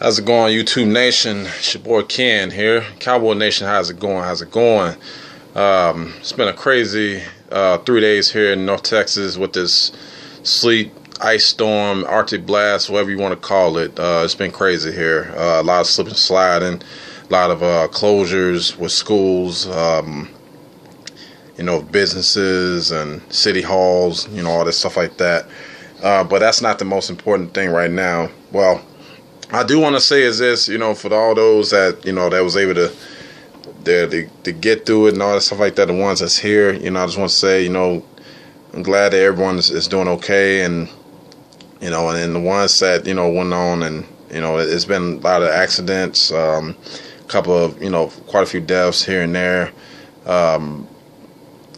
How's it going, YouTube Nation? It's your boy Ken here. Cowboy Nation, how's it going? It's been a crazy 3 days here in North Texas with this sleet, ice storm, Arctic blast, whatever you want to call it. It's been crazy here. A lot of slip and sliding, a lot of closures with schools, businesses and city halls, all this stuff like that. But that's not the most important thing right now. Well, I do want to say is this, for all those that, that was able to get through it and all that stuff like that, the ones that's here, I just want to say, I'm glad that everyone is doing okay. And, and the ones that, went on and, it's been a lot of accidents, a couple of, quite a few deaths here and there.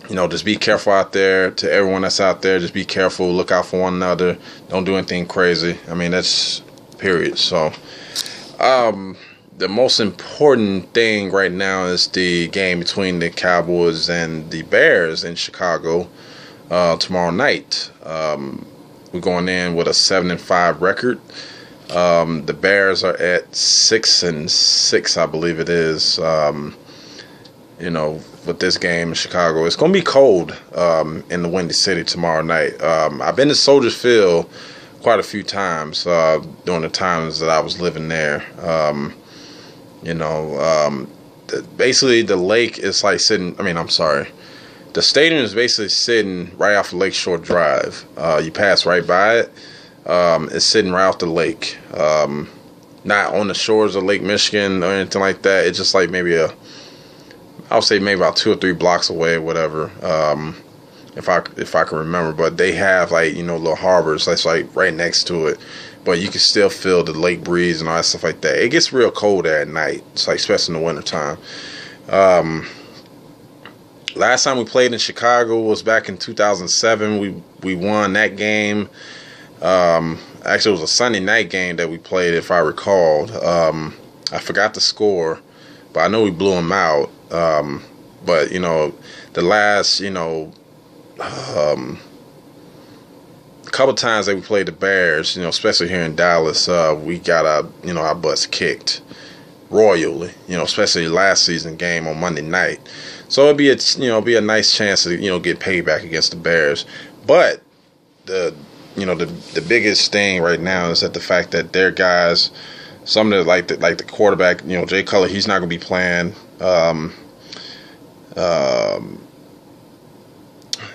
Just be careful out there. To everyone that's out there, just be careful. Look out for one another. Don't do anything crazy. I mean, that's period. So, the most important thing right now is the game between the Cowboys and the Bears in Chicago tomorrow night. We're going in with a 7-5 record. The Bears are at 6-6, I believe it is. With this game in Chicago, it's going to be cold in the Windy City tomorrow night. I've been to Soldier Field quite a few times during the times that I was living there. Basically the lake is like sitting. The stadium is basically sitting right off of Lakeshore Drive. You pass right by it. It's sitting right off the lake. Not on the shores of Lake Michigan or anything like that. It's just like I would say maybe about 2 or 3 blocks away or whatever. If I can remember, but they have little harbors that's like right next to it, but you can still feel the lake breeze and all that stuff like that. It gets real cold there at night. It's like especially in the wintertime. Last time we played in Chicago was back in 2007. We won that game. Actually, it was a Sunday night game that we played, if I recalled. I forgot the score, but I know we blew them out. But the last couple times that we played the Bears, especially here in Dallas, we got our butts kicked royally, especially last season game on Monday night. So it'd be a nice chance to get payback against the Bears. But the biggest thing right now is that the fact that their guys, some of the like the quarterback, Jay Cutler, he's not gonna be playing.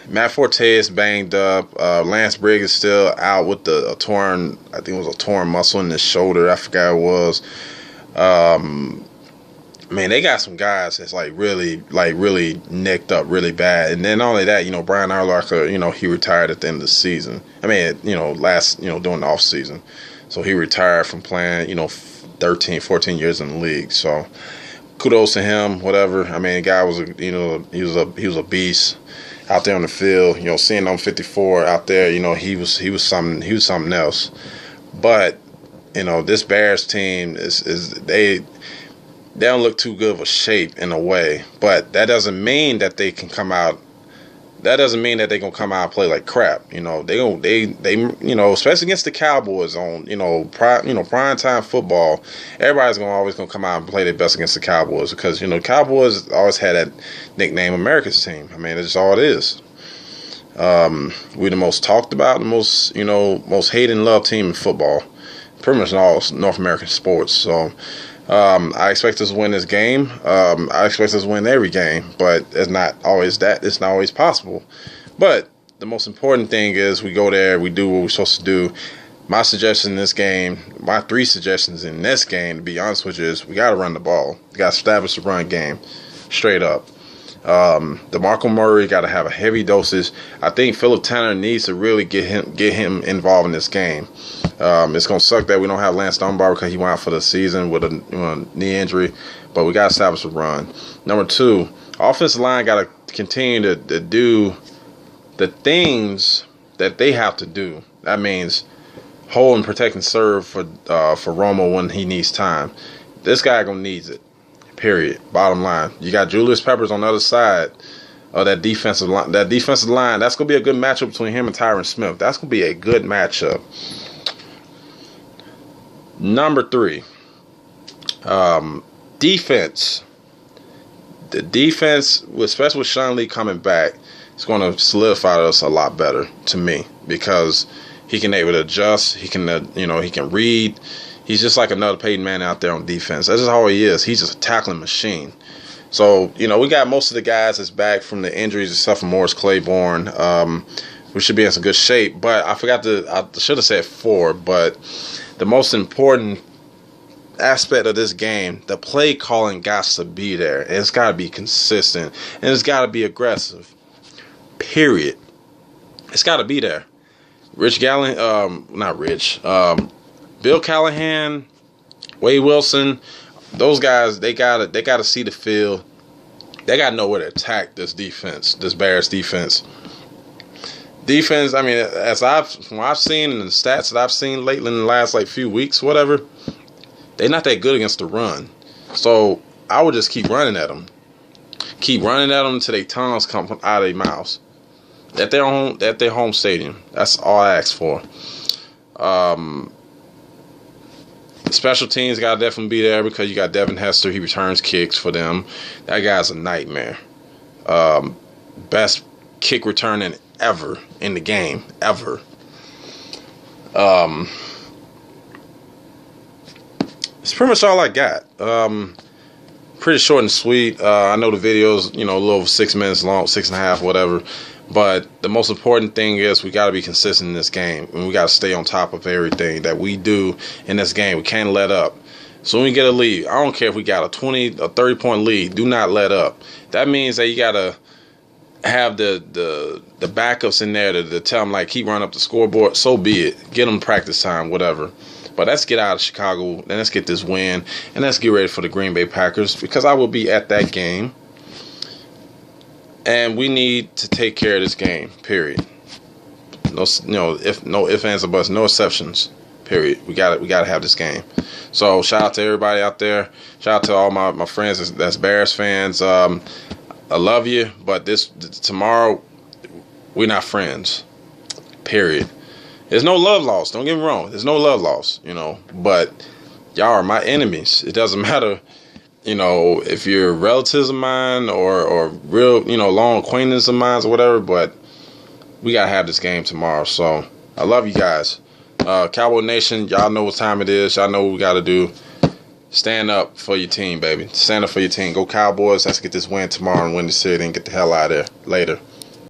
Matt Forte is banged up. Lance Briggs is still out with a torn muscle in his shoulder. I forgot it was. They got some guys that's really nicked up really bad. And then not only that, Brian Urlacher, he retired at the end of the season. during the off season. So he retired from playing, 13, 14 years in the league. So kudos to him, whatever. The guy was he was a beast out there on the field. Seeing him 54 out there, he was something else. But this Bears team is they don't look too good of a shape in a way, but that doesn't mean that they can come out. That doesn't mean that they're gonna come out and play like crap. They especially against the Cowboys on prime time football. Everybody's always gonna come out and play their best against the Cowboys because Cowboys always had that nickname America's team. That's just all it is. We're the most talked about, the most most hated and loved team in football, pretty much in all North American sports. So. I expect us to win this game. I expect us to win every game, but it's not always that. It's not always possible. But the most important thing is we go there, we do what we're supposed to do. My suggestion in this game, my 3 suggestions in this game, to be honest with you, is we got to run the ball. We got to establish the run game, straight up. DeMarco Murray got to have a heavy dosage. I think Philip Tanner needs to really get him involved in this game. It's gonna suck that we don't have Lance Dunbar because he went out for the season with a knee injury, but we got to establish a run. Number 2, offensive line got to continue to do the things that they have to do. That means hold and protect and serve for Romo when he needs time. This guy gonna needs it. Period. Bottom line. You got Julius Peppers on the other side of that defensive line. That's gonna be a good matchup between him and Tyron Smith. That's gonna be a good matchup. Number 3. Defense. The defense, especially with Sean Lee coming back, is going to solidify us a lot better to me because he can able to adjust. He can, he can read. He's just like another Peyton Manning out there on defense. That's just how he is. He's just a tackling machine. So, we got most of the guys that's back from the injuries except for Morris Claiborne. We should be in some good shape. But I should have said 4, but the most important aspect of this game, the play calling got to be there. It's got to be consistent. And it's got to be aggressive. Period. It's got to be there. Bill Callahan, Wade Wilson, those guys, they gotta see the field. They gotta know where to attack this defense, this Bears defense. Defense, I mean, from what I've seen and the stats that I've seen lately in the last few weeks, whatever, they're not that good against the run. So I would just keep running at them. Keep running at them until their tongues come out of their mouths. At their home stadium. That's all I ask for. Special teams got to definitely be there because you got Devin Hester. He returns kicks for them. That guy's a nightmare. Best kick returning ever in the game. Ever. It's pretty much all I got. Pretty short and sweet. I know the video's, a little over 6 minutes long, 6.5, whatever. But the most important thing is we got to be consistent in this game. And we got to stay on top of everything that we do in this game. We can't let up. So when we get a lead, I don't care if we got a 20 or 30-point lead. Do not let up. That means that you got to have the backups in there to tell them, keep running up the scoreboard. So be it. Get them practice time, whatever. But let's get out of Chicago. And let's get this win. And let's get ready for the Green Bay Packers because I will be at that game. And we need to take care of this game, period. No ifs, ands, or buts, no exceptions, period. We got to have this game. So shout out to everybody out there. Shout out to all my friends that's Bears fans. I love you, but tomorrow we're not friends, period. There's no love lost. Don't get me wrong. There's no love lost, But y'all are my enemies. It doesn't matter. If you're relatives of mine or real, long acquaintance of mine or whatever, but we got to have this game tomorrow. So I love you guys. Cowboy Nation, y'all know what time it is. Y'all know what we got to do. Stand up for your team, baby. Stand up for your team. Go Cowboys. Let's get this win tomorrow and win the city and get the hell out of there. Later.